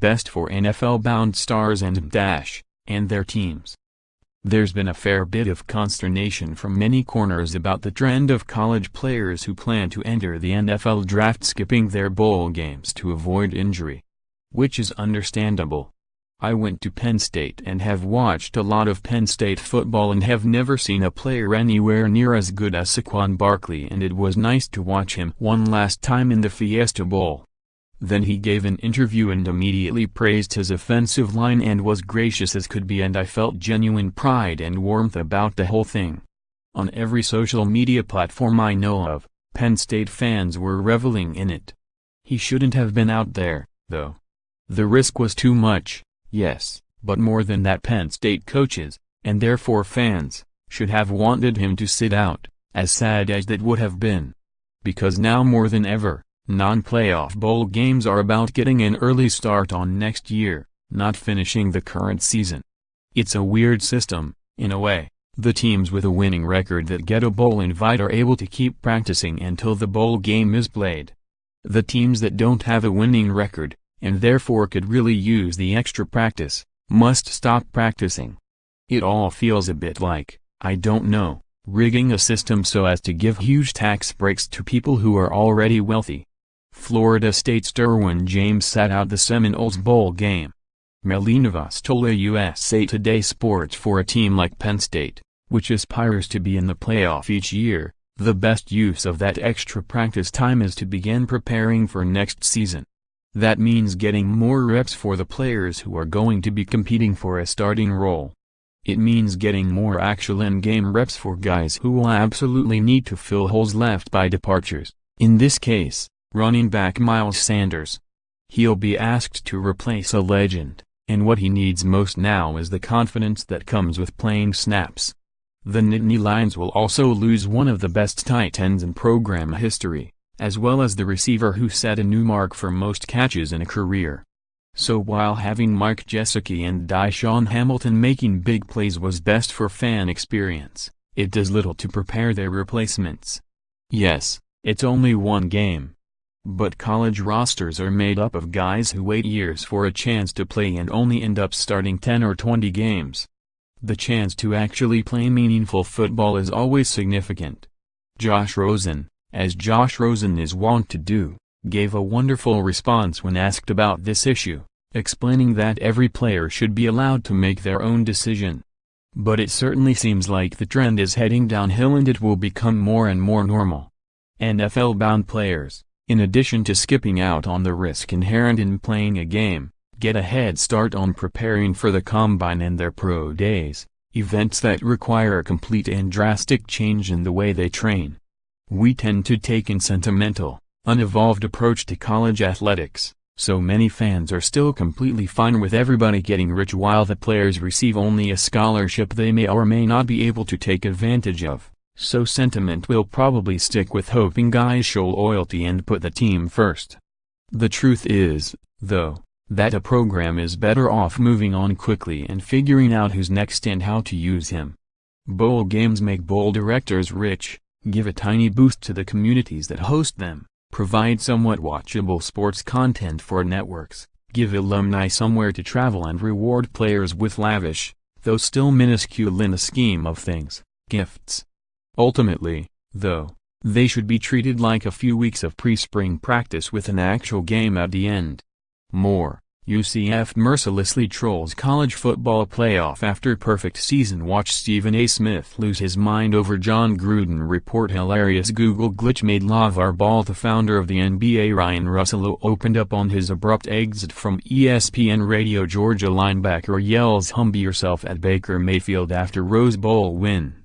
best for NFL-bound stars and mdash, and their teams. There's been a fair bit of consternation from many corners about the trend of college players who plan to enter the NFL draft skipping their bowl games to avoid injury. Which is understandable. I went to Penn State and have watched a lot of Penn State football and have never seen a player anywhere near as good as Saquon Barkley, and it was nice to watch him one last time in the Fiesta Bowl. Then he gave an interview and immediately praised his offensive line and was gracious as could be, and I felt genuine pride and warmth about the whole thing. On every social media platform I know of, Penn State fans were reveling in it. He shouldn't have been out there, though. The risk was too much, yes, but more than that, Penn State coaches, and therefore fans, should have wanted him to sit out, as sad as that would have been. Because now more than ever, non-playoff bowl games are about getting an early start on next year, not finishing the current season. It's a weird system, in a way. The teams with a winning record that get a bowl invite are able to keep practicing until the bowl game is played. The teams that don't have a winning record, and therefore could really use the extra practice, must stop practicing. It all feels a bit like, I don't know, rigging a system so as to give huge tax breaks to people who are already wealthy. Florida State's Derwin James sat out the Seminoles bowl game. Melina Vastola, USA Today Sports. For a team like Penn State, which aspires to be in the playoff each year, the best use of that extra practice time is to begin preparing for next season. That means getting more reps for the players who are going to be competing for a starting role. It means getting more actual in-game reps for guys who will absolutely need to fill holes left by departures. In this case, running back Miles Sanders. He'll be asked to replace a legend, and what he needs most now is the confidence that comes with playing snaps. The Nittany Lions will also lose one of the best tight ends in program history, as well as the receiver who set a new mark for most catches in a career. So while having Mike Gesicki and Deshaun Hamilton making big plays was best for fan experience, it does little to prepare their replacements. Yes, it's only one game. But college rosters are made up of guys who wait years for a chance to play and only end up starting 10 or 20 games. The chance to actually play meaningful football is always significant. Josh Rosen, as Josh Rosen is wont to do, gave a wonderful response when asked about this issue, explaining that every player should be allowed to make their own decision. But it certainly seems like the trend is heading downhill and it will become more and more normal. NFL-bound players, in addition to skipping out on the risk inherent in playing a game, get a head start on preparing for the combine and their pro days, events that require a complete and drastic change in the way they train. We tend to take a sentimental, unevolved approach to college athletics, so many fans are still completely fine with everybody getting rich while the players receive only a scholarship they may or may not be able to take advantage of. So sentiment will probably stick with hoping guys show loyalty and put the team first. The truth is, though, that a program is better off moving on quickly and figuring out who's next and how to use him. Bowl games make bowl directors rich, give a tiny boost to the communities that host them, provide somewhat watchable sports content for networks, give alumni somewhere to travel and reward players with lavish, though still minuscule in the scheme of things, gifts. Ultimately, though, they should be treated like a few weeks of pre-spring practice with an actual game at the end. More, UCF mercilessly trolls college football playoff after perfect season. Watch Stephen A. Smith lose his mind over John Gruden report. Hilarious Google glitch made LaVar Ball, the founder of the NBA. Ryan Russell opened up on his abrupt exit from ESPN Radio. Georgia linebacker yells "Humble yourself" at Baker Mayfield after Rose Bowl win.